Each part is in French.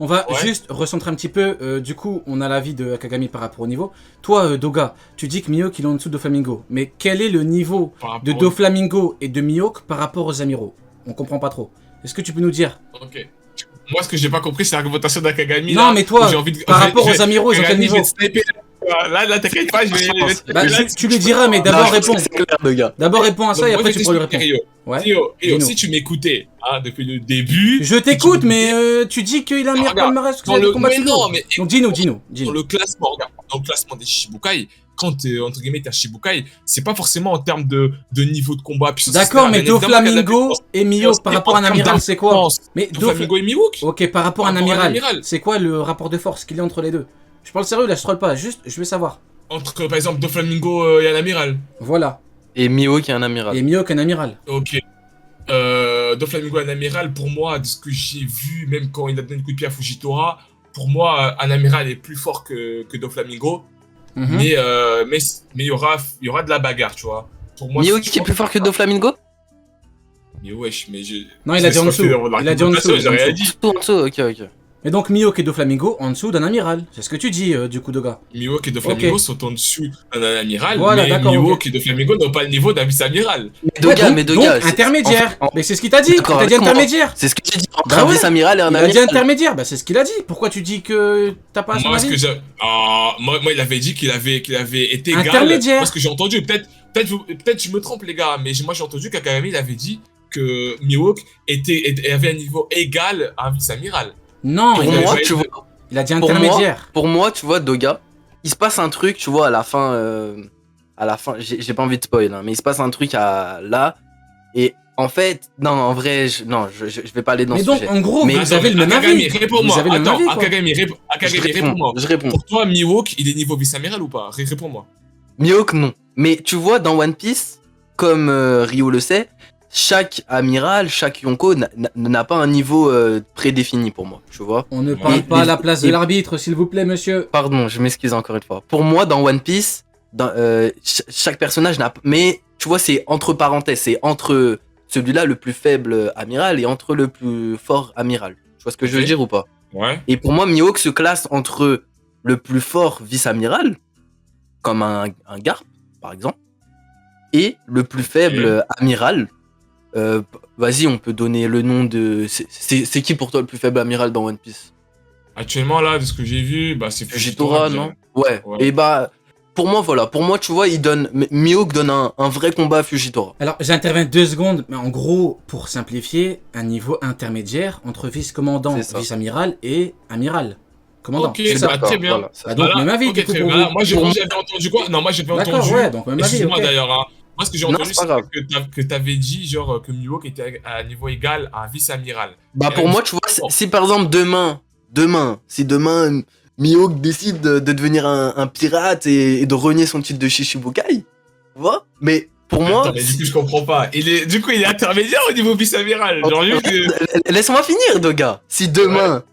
On va Ouais. juste recentrer un petit peu. Du coup, on a l'avis de Akagami par rapport au niveau. Toi, Doga, tu dis que Mihawk il est en dessous de Doflamingo. Mais quel est le niveau Par rapport de Doflamingo et de Mihawk par rapport aux amiraux? On comprend pas trop. Est-ce que tu peux nous dire? Ok. Moi, ce que j'ai pas compris, c'est l'argumentation d'Akagami. Non, là, mais où toi, j'ai envie de... par rapport aux amiraux, ils ont quel Akagami, je vais niveau? te sniper. Là, t'inquiète pas, je vais... Bah, tu lui diras, mais Non, d'abord je pense réponds. que c'est clair, le gars. D'abord réponds à ça Donc, et moi, après je tu pourras lui t'explique, répondre. Rio. Ouais. Rio, Dis-nous. si tu m'écoutais depuis le début... Je t'écoute, mais tu dis qu'il a un meilleur regarde, palmarès que dans ça le... combat Mais non, mais... Donc dis-nous. Dans le classement, regarde, dans le classement des Shichibukai, quand entre guillemets t'es un Shichibukai, c'est pas forcément en termes de niveau de combat. puissance, D'accord, etc. mais Bien évidemment qu'il y a de la Doflamingo puissance. et Mihawk par rapport à un amiral, c'est quoi? Mais Doflamingo et Mihawk. Ok, par rapport à un Par rapport à un amiral, amiral. c'est quoi le rapport de force qu'il y a entre les deux? Je parle sérieux là, je troll pas, juste je veux savoir. Entre par exemple Doflamingo et un amiral. Voilà. Et Mihawk est un amiral. Et Mihawk un amiral. Ok. Doflamingo et un amiral, pour moi, de ce que j'ai vu, même quand il a donné le coup de pied à Fujitora, pour moi, un amiral est plus fort que Doflamingo. Mhm. Mais il y aura de la bagarre, tu vois. Pour moi, Mihawk est plus fort que Doflamingo? Mais wesh, mais je... Non, il a dit en dessous. Il a dit en dessous. J'ai rien dit. En dessous, ok. Et donc Mihawk et Doflamingo en dessous d'un amiral. C'est ce que tu dis du coup, Doga. Mihawk et Doflamingo Ok. sont en dessus d'un amiral, Voilà, mais d'accord, Mihawk ok. et Doflamingo n'ont pas le niveau d'un vice-amiral. Mais Doga, donc intermédiaire. en fait, Mais c'est ce qu'il t'a dit. Il D'accord, t'a dit laisse-moi- intermédiaire. c'est ce que j'ai dit entre Bah un ouais. vice-amiral et un Il a dit amiral. intermédiaire. Bah c'est ce qu'il a dit. Pourquoi tu dis que t'as pas son Moi, ce que avis? j'ai... moi, il avait dit qu'il avait été égal. Intermédiaire. Moi, ce que j'ai entendu, peut-être je me trompe, les gars, mais moi, j'ai entendu qu'Akagami, il avait dit que Mihawk avait un niveau égal à un vice-amiral. Non, Pour il a, moi, dit- tu vois, il a dit pour intermédiaire. pour moi, tu vois, Doga, il se passe un truc, tu vois, à la fin, j'ai pas envie de spoil, hein, mais il se passe un truc là, et en fait, non, en vrai, je vais pas aller dans Mais ce donc sujet. en gros, Mais vous avez le même Akagami, avis. réponds-moi. Vous avez le même Attends, avis, quoi. Akagami, Je réponds-moi. réponds. Pour toi, Mihawk, il est niveau vice-amiral ou pas? Réponds-moi. Mihawk, non. Mais tu vois, dans One Piece, comme Ryo le sait, chaque amiral, chaque Yonko n'a pas un niveau prédéfini pour moi, tu vois. On ne parle Mais- pas à la place de mais- l'arbitre, s'il vous plaît, monsieur. Pardon, je m'excuse encore une fois. Pour moi, dans One Piece, chaque personnage n'a... Mais tu vois, c'est entre parenthèses, c'est entre celui-là le plus faible amiral et entre le plus fort amiral. Tu vois ce que je veux Ok. dire ou pas? Ouais. Et pour moi, Mihawk se classe entre le plus fort vice-amiral, comme un Garp, par exemple, et le plus faible amiral. Vas-y, on peut donner le nom de... C'est qui pour toi le plus faible amiral dans One Piece? Actuellement, là, de ce que j'ai vu, bah, c'est Fujitora, je non? dirais. Ouais. Ouais. Et bah, pour moi, voilà. Pour moi, tu vois, Mihawk donne un vrai combat à Fujitora. Alors, j'interviens 2 secondes, mais en gros, pour simplifier, un niveau intermédiaire entre vice-commandant, C'est ça. vice-amiral et amiral. Commandant. Ok, c'est ça. bah, très bien. Voilà, Bah, donc, même avis, ok, du coup, très pour bien. vous. Moi, Pour j'avais entendu quoi? Non, moi, j'avais D'accord, entendu... ouais, donc même avis, Excuse-moi, ok. d'ailleurs, hein. Moi, ce que j'ai Non, entendu, c'est pas c'est grave. que t'avais dit, genre, que Mihawk était à un niveau égal à un vice-amiral. Bah, Et pour là, moi, tu vois, bon. si par exemple, si demain, Mihawk décide de devenir un pirate et de renier son titre de Shichibukai, tu vois? Mais pour moi... Attends, mais du coup, je comprends pas. Du coup, il est intermédiaire au niveau vice-amiral. Genre, lui, Laisse-moi finir, Doga. Si demain,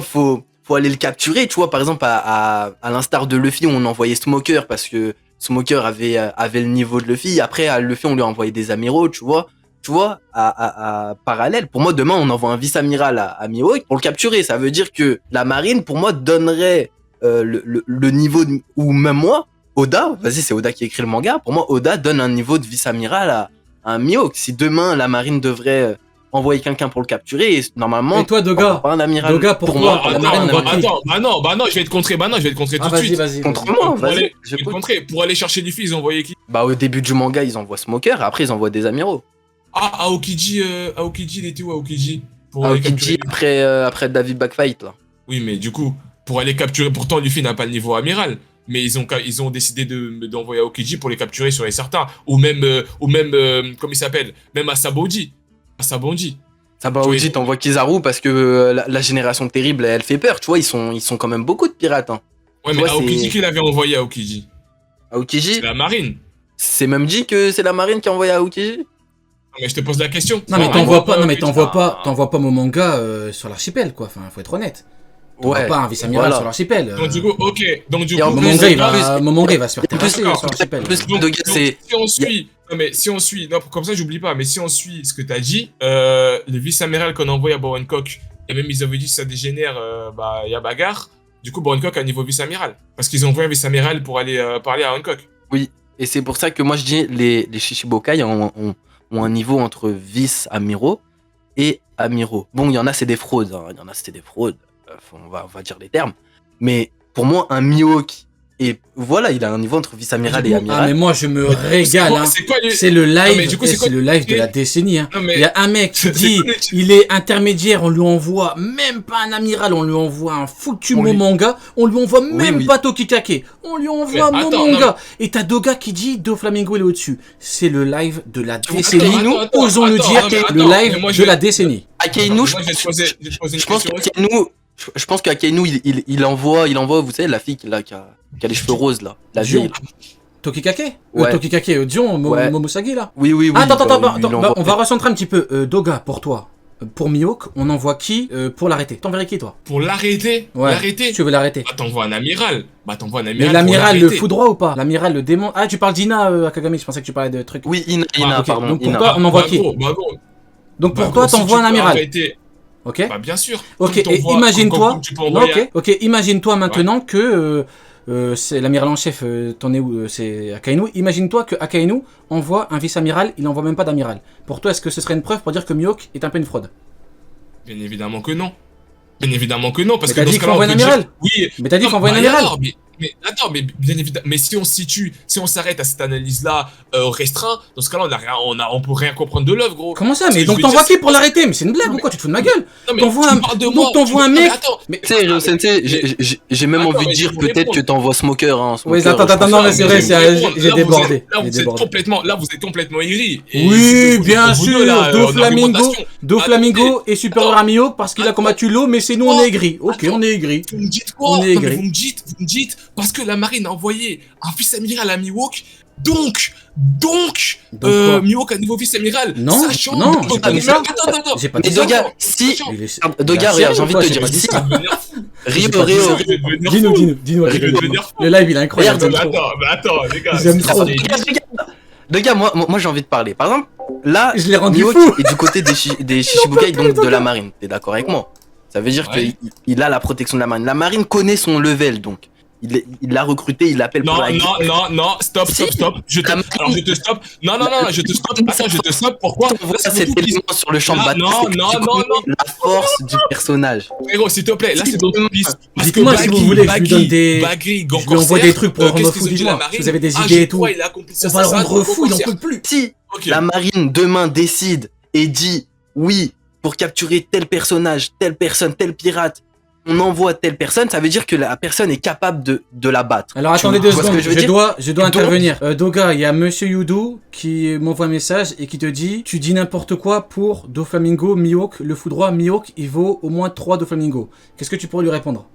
faut aller le capturer, tu vois, par exemple, à l'instar de Luffy, où on envoyait Smoker parce que Smoker avait le niveau de Luffy. Après, à Luffy, on lui a envoyé des amiraux, tu vois. Tu vois, à parallèle, pour moi, demain, on envoie un vice-amiral à Mihawk pour le capturer. Ça veut dire que la marine, pour moi, donnerait le niveau, ou même moi, Oda, vas-y, c'est Oda qui écrit le manga, pour moi, Oda donne un niveau de vice-amiral à un Mihawk. Si demain, la marine devrait envoyer quelqu'un pour le capturer, et normalement, Et toi, Doga, pas un amiral. Doga, pourquoi moi, la marine, on voit qui? bah non, je vais te contrer, Ah, tout de suite. vas-y. Contre vas-y. moi, Pour aller, vas-y, je vais te j'écoute. contrer. Pour aller chercher Luffy, ils ont envoyé qui? Bah, au début du manga, ils envoient Smoker, après, ils envoient des amiraux. Ah, Aokiji, il était où, Aokiji? Pour aller Aokiji, capturer... après David Backfight, là. Oui, mais du coup, pour aller capturer... Pourtant, Luffy n'a pas le niveau amiral. Mais ils ont décidé d'envoyer Aokiji pour les capturer sur les certains. Ou même, comment il s'appelle? Même à Sabaody. Ça va, Tu Aokiji, vois, t'envoies Kizaru parce que la génération terrible, elle fait peur, tu vois, ils sont quand même beaucoup de pirates, hein. Ouais, Tu mais vois, Aokiji, c'est- qui l'avait envoyé à Aokiji? Aokiji, C'est la marine. c'est même dit que c'est la marine qui a envoyé Aokiji? Non, mais je te pose la question. Non, mais Ouais, t'envoies ouais, pas, non, mais ouais, t'envoies pas mon manga sur l'archipel, quoi. Enfin, faut être honnête. T'envoies Ouais. pas un vice-amiral voilà. sur l'archipel. Donc du coup, ok. Donc du Et en coup, Mon plus, manga, en mon manga, il va se faire en plus, terrasser d'accord. sur l'archipel. En plus, Donc, Doga, c'est... si on suit, non mais si on suit, non comme ça j'oublie pas, mais si on suit ce que t'as dit, le vice-amiral qu'on a envoyé à Bowencock, Et même ils avaient dit que ça dégénère, bah il y a bagarre. Du coup, bah, Hancock a un niveau vice-amiral. Parce qu'ils ont envoyé un vice-amiral pour aller parler à Hancock. Oui, et c'est pour ça que moi je dis les Shichibukai ont un niveau entre vice-amiraux et amiraux. Bon, il y en a c'est des fraudes, hein. Il y en a c'était des fraudes, on va dire les termes. Mais pour moi, un Mihawk, et voilà, il a un niveau entre vice-amiral et Ah, amiral. mais moi, je me régale, hein. C'est quoi lui C'est le Non, live, mais du coup, c'est quoi c'est le live de la décennie, hein. Non, mais- Il y a un mec qui C'est dit, quoi les- il est intermédiaire, on lui envoie même pas un amiral, on lui envoie un foutu On lui- manga, on lui envoie même oui. pas Tokikake, on lui envoie Mais mon attends, manga. Et t'as Doga qui dit Doflamingo il est au-dessus. C'est le live de la vois, décennie, attends, osons le attends, dire, attends, le attends, live mais moi, de la décennie. Akainu, Moi, je vais te poser une je pense question. qu'Akainu, je pense qu'Akainu, il envoie, vous savez, la fille là, qui a les cheveux roses là, la Dion. vieille. Tokikake Ouais. Tokikake, Dion, Ouais. Momosagi là. Oui, oui, oui. Attends, bah, attends, il l'envoie. bah, on va recentrer un petit peu. Doga, pour toi. Pour Mihawk, on envoie qui pour l'arrêter? T'enverrais qui, toi? Pour l'arrêter Ouais. L'arrêter Tu veux l'arrêter? Bah, t'envoies un amiral. Bah, t'envoies un amiral. Mais pour l'amiral le l'arrêter. fout droit ou pas? L'amiral le démon. Ah, tu parles d'Ina Akagami, je pensais que tu parlais de trucs. Oui, Ina, ok. pardon. Donc, pour Ina. toi, on envoie Bah, qui? gros, bah, gros. Donc pour Bah, toi, gros, si t'envoies tu un peux amiral. arrêter- Ok? Bah, bien sûr. Ok, Comme et t'envoies- imagine-toi. comme tu peux Non, envoyer ok, imagine-toi maintenant que c'est l'amiral en chef, t'en es où c'est Akainu. Imagine-toi que Akainu envoie un vice-amiral, il envoie même pas d'amiral. Pour toi, est-ce que ce serait une preuve pour dire que Mihawk est un peu une fraude? Bien évidemment que non. Bien évidemment que non, parce Mais que t'as dans dit ce qu'il cas-là, faut on envoyer peut un amiral. dire- Oui. Mais t'as dit Non, qu'il faut envoyer un bah, amiral. alors, mais attends, mais bien évidemment, mais si on se situe, si on s'arrête à cette analyse-là restreint, dans ce cas-là, on peut rien comprendre de l'œuvre, gros. Comment ça? Parce Mais que donc je veux t'envoies dire, qui pour l'arrêter? Mais c'est une blague Non, ou mais- quoi? Tu te fous de ma gueule? Non, mais T'envoies tu un- parles de donc moi, t'envoies un non, mais mec- attends, Mais Tu sais, Ryo Sensei, j'ai même Attends, envie de mais dire je vais peut-être que répondre. t'envoies Smoker, hein. Oui, Smoker, attends, je pense non, que- mais c'est vrai, j'ai débordé. Là, J'ai vous êtes débordé. complètement, là, vous êtes complètement aigri. Et Oui, c'est bien pour vous sûr, deux, là, en Doflamingo, argumentation. Doflamingo est supérieur à Mihawk parce qu'il a Attends. combattu l'eau, mais c'est nous on Attends. est aigris. Ok, Attends. on est aigris. Vous me dites quoi? On est Non, mais aigri. vous me dites, parce que la marine a envoyé un vice-amiral à Mihawk, donc, quoi Mihawk a nouveau vice-amiral. Non, Sachant non, que- j'ai pas dit mais ça. Attends. J'ai pas Mais dit ça. Doga, si. Il est- Doga, Il est regarde, j'ai sérieux, envie de toi, te j'ai dire, pas dit si. ça. Rio, J'ai pas dit Rio, ça. Rio. Dis-nous. Je vais devenir fou. Le live, il est incroyable. Regarde, j'aime trop. Mais attends, les gars. J'aime c'est- trop. c'est- Regarde, moi j'ai envie de parler. Par exemple, là, Je l'ai rendu Mihawk fou. est du côté des Shichibukai, donc de la marine. T'es d'accord avec moi? Ça veut dire Ouais. qu'il a la protection de la marine. La marine connaît son level, donc. Il l'a recruté, il l'appelle pour Non, la guerre. non, stop. Si. Alors je te stop. Non, je te stop. Attends, je te stop. Pourquoi? On voit Là, c'est cet beaucoup plus- élément sur le champ de Là, bataille. non, c'est que non, tu non, connais non. la force du personnage. Frérot, s'il te plaît, là c'est dans ton piste. Parce que Dites-moi si vous voulez, je lui donne des- Baggy, Gang Je lui envoie Corsair, des trucs pour le qu'est-ce rendre qu'ils fou, ont dit, dis-moi. la marine Si vous avez des Ah, idées je et tout. crois, il a accompli ça, On va le ça, rendre Gang fou, il en Corsair. peut plus. Si Ok. la marine demain décide et dit oui, pour capturer tel personnage, telle personne, tel pirate, on envoie telle personne, ça veut dire que la personne est capable de la battre. Alors Tu attendez vois 2 ce que secondes, je veux dire je dois Donc- intervenir. Doga, il y a Monsieur Yudu qui m'envoie un message et qui te dit tu dis n'importe quoi pour Doflamingo, Mihawk, le foudroie, Mihawk, il vaut au moins 3 Doflamingo. Qu'est-ce que tu pourrais lui répondre?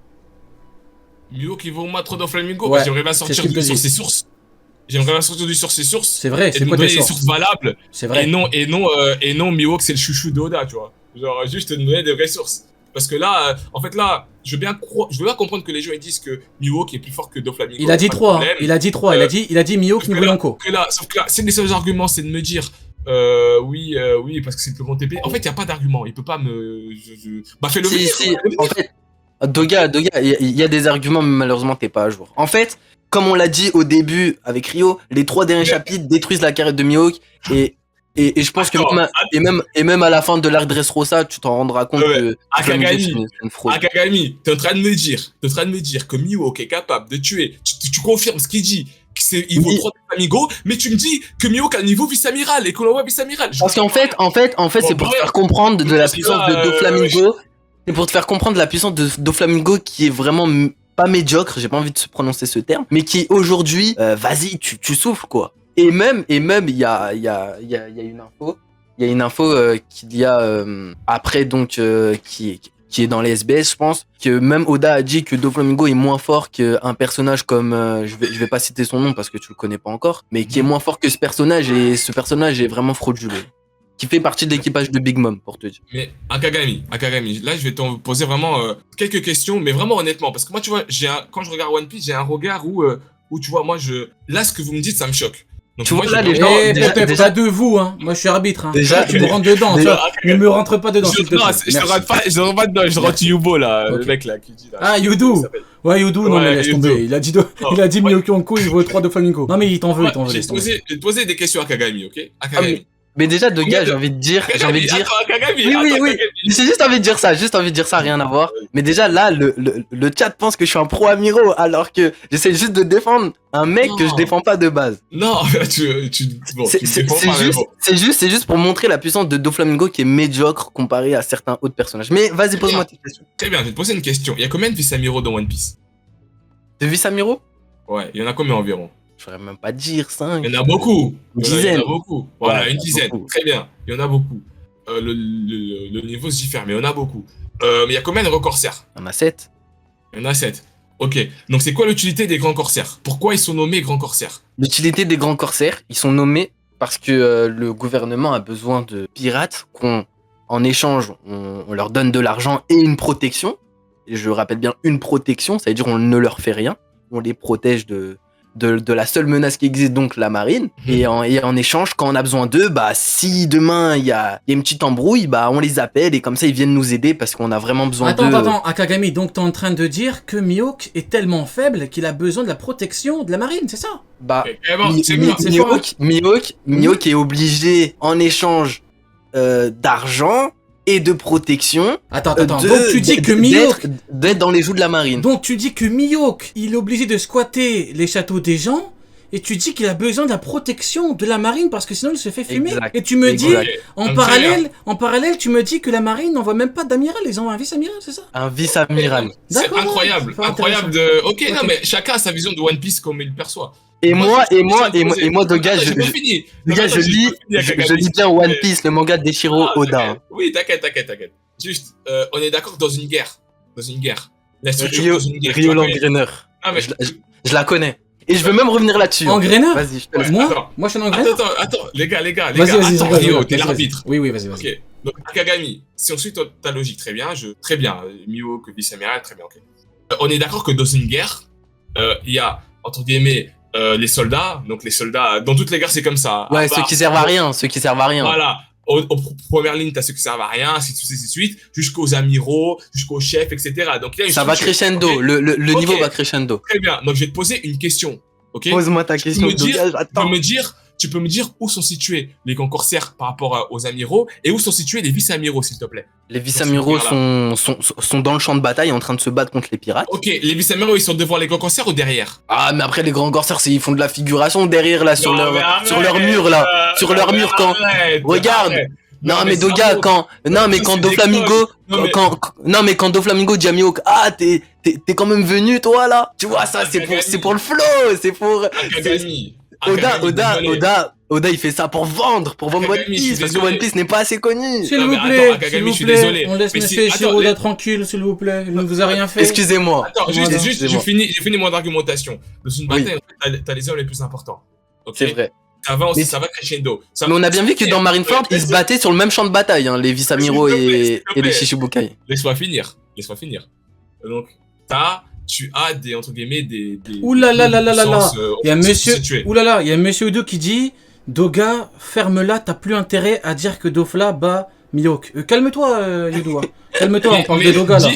Mio qui vaut moins trop dans Flamingo. Ouais, J'aimerais bien c'est sortir ce qu'il te sur dit. ses sources. J'aimerais bien sortir sur ses sources. C'est vrai, Et c'est de quoi me tes donner des sources? sources valables. C'est vrai. Et non, Mihawk c'est le chouchou d'Oda, tu vois. Genre, juste te donner des vraies sources. Parce que là, en fait, là, je veux bien comprendre que les gens ils disent que Mihawk est plus fort que Doflamingo. Il a dit pas de 3, problème. il a dit 3, il a dit Mihawk Sauf que niveau là- Yonko. Sauf que là, c'est les seuls arguments, c'est de me dire, oui, parce que c'est le plus grand TP. En fait, il n'y a pas d'argument. Il peut pas me. Bah, fais-le Si, venir. si, en fait, Doga, il y a des arguments, mais malheureusement, t'es pas à jour. En fait, comme on l'a dit au début avec Rio, les 3 derniers chapitres détruisent la carrière de Mihawk et je pense que même à la fin de l'arc Dressrosa, tu t'en rendras compte Ouais, que Akagami. Flamingo, c'est une fraude. Akagami, t'es en train de me dire que Mihawk est capable de tuer. Tu confirmes ce qu'il dit. Il vaut Oui. 3 Flamingo, mais tu me dis que Mihawk a le niveau vice-amiral et qu'on l'envoie vice-amiral. Parce qu'en fait, c'est pour te faire comprendre de la Parce que puissance là, de Doflamingo. C'est pour te faire comprendre la puissance de Doflamingo qui est vraiment pas médiocre, j'ai pas envie de se prononcer ce terme, mais qui aujourd'hui, vas-y, tu souffles quoi. Et même, il y a une info qu'il y a après donc qui est dans les SBS, je pense, que même Oda a dit que Doflamingo est moins fort qu'un personnage comme, je vais pas citer son nom parce que tu le connais pas encore, mais qui est moins fort que ce personnage, et ce personnage est vraiment frauduleux. Qui fait partie de l'équipage de Big Mom, pour te dire. Mais Akagami, là je vais te poser vraiment quelques questions, mais vraiment honnêtement, parce que moi tu vois, quand je regarde One Piece, j'ai un regard où tu vois, là ce que vous me dites, ça me choque. Donc, Tu moi, vois, là, j'ai les pas- gens- Eh, déjà- Pépé, déjà- pas de vous, hein. Moi, je suis arbitre. Hein. Déjà- Tu me rentres dedans, déjà- tu vois. Ne me rentre pas dedans, s'il te plaît. Non, je Merci. ne rentre pas dedans, je rentre Yubo là, le Ok. mec là qui dit là. Ah, Comment Yudu. il s'appelle Ouais, Yudu, non, Ouais, mais laisse Yudu. tomber. Il a dit Ouais. Miyokionko, il vaut 3 de Flamingo. Non, mais il t'en veut, Moi, il t'en veut. j'ai laisse tomber. posé des questions à Kagami, ok? À Kagami. Mais déjà, de Combien gars, de- j'ai envie de dire. Attends, Kagami, Oui, oui, attends, oui. Kagami. J'ai juste envie de dire ça, rien à voir. Mais déjà, là, le chat pense que je suis un pro Amiro, alors que j'essaie juste de défendre un mec que je Non. défends pas de base. Non, bon, tu me défends pas, mais bon. C'est juste pour montrer la puissance de Doflamingo qui est médiocre comparé à certains autres personnages. Mais vas-y, pose-moi tes questions. Très bien, je vais te poser une question. Il y a combien de Visamiro dans One Piece? De Visamiro? Ouais, il y en a combien environ? Je saurais même pas dire 5. Il y en a beaucoup. Une Il y en dizaine. a beaucoup. Voilà, Ouais, une il y en a dizaine. beaucoup. Très bien. Il y en a beaucoup. Le niveau se diffère, mais il y en a beaucoup. Mais il y a combien de grands corsaires? Il y en a 7. Il y en a 7. Ok. Donc c'est quoi l'utilité des grands corsaires? Pourquoi ils sont nommés grands corsaires? L'utilité des grands corsaires, ils sont nommés parce que le gouvernement a besoin de pirates en échange, on leur donne de l'argent et une protection. Et je rappelle bien une protection, ça veut dire on ne leur fait rien. On les protège de la seule menace qui existe, donc la marine. Et en échange, quand on a besoin d'eux, bah, si demain il y a une petite embrouille, bah, on les appelle et comme ça ils viennent nous aider parce qu'on a vraiment besoin d'eux. Attends, Akagami, donc t'es en train de dire que Mihawk est tellement faible qu'il a besoin de la protection de la marine, c'est ça? Bah, Eh ben, c'est bien. c'est fort, Mihawk est obligé en échange d'argent et de protection. Attends, de- donc tu dis que d'être- Mihawk... d'être dans les joues de la marine. Donc tu dis que Mihawk, il est obligé de squatter les châteaux des gens, et tu dis qu'il a besoin de la protection de la marine parce que sinon il se fait fumer. Exact. Et tu me dis, Exact. en Donc, parallèle, tu me dis que la marine n'envoie même pas d'amiral, ils envoient un vice-amiral, c'est ça? Un vice-amiral. C'est D'accord, incroyable, c'est pas incroyable intéressant. de. Ok, non, Ok. mais chacun a sa vision de One Piece comme il le perçoit. Et moi, je de gars, j'ai pas fini. de gars, Attends, je j'ai lis, pas fini avec je Kagami. lis bien One Piece, le manga de Deshiro Ah, Oda. t'inquiète. Oui, t'inquiète. Juste, on est d'accord dans une guerre. La structure Rio, dans une guerre. Rio tu vois, Langrenner. Ah, mais Je la connais. Et je veux même revenir là-dessus. Engraineur? Vas-y, je te laisse. Moi attends. Moi je suis un engraineur? Attends, les gars, Vas-y, attends, vas-y, Rio, t'es vas-y. l'arbitre. Oui, vas-y. Ok, donc Akagami, si on suit ta logique, très bien, Mihawk, vice-amiral, très bien, ok. On est d'accord que dans une guerre, il y a, entre guillemets, les soldats, donc les soldats, dans toutes les guerres c'est comme ça. Ouais, À ceux part- qui servent à rien, Voilà, aux premières lignes, t'as ceux qui servent à rien, ainsi de suite, jusqu'aux amiraux, jusqu'aux chefs, etc. Donc il y a une Ça va structure, crescendo, ok. le Ok. niveau va crescendo. Très bien, donc je vais te poser une question, ok. Pose-moi ta Tu question, peux me dire- Douglas, j'attends. Tu peux me dire où sont situés les grands corsaires par rapport aux amiraux et où sont situés les vice-amiraux, s'il te plaît. Les vice-amiraux sont dans le champ de bataille en train de se battre contre les pirates. Ok, les vice-amiraux, ils sont devant les grands corsaires ou derrière? Ah, mais après, les grands corsaires, ils font de la figuration derrière, là, sur Non, mais leur mur, là. Sur leur mur, quand. Regarde. Non, mais Doga, quand Doflamingo, quand Doflamingo dit à Mihawk, ah, t'es quand même venu, toi, là. Tu vois, ça, c'est pour le flow, c'est pour. Oda, il fait ça pour vendre Akagami, One je suis Piece, parce que désolé. One Piece n'est pas assez connu. S'il Non, vous mais plaît, attends, Akagami, je suis désolé. on laisse Mais monsieur attends, Shiroda tranquille, s'il vous plaît, il ne vous a rien fait. Excusez-moi. Attends, Voilà. j'ai fini mon argumentation. Dans une Oui. bataille, en fait, t'as les hommes les plus importants. Ok. C'est vrai. Mais Mais- ça va crescendo. Mais on a bien vu que dans Marineford, ils se battaient sur le même champ de bataille, hein, les vice-amiraux S'il te plaît, et s'il te les plaît. Shichibukai. Laisse-moi finir. Donc, tu as des, entre guillemets, des Ouh là là là là là là. puissances, Il y a monsieur, situées. oulala, il y a monsieur Udo qui dit, Doga, ferme-la, t'as plus intérêt à dire que Dofla bat Mihawk. Calme-toi, Yudo. Hein. Calme-toi, on parle de Doga là.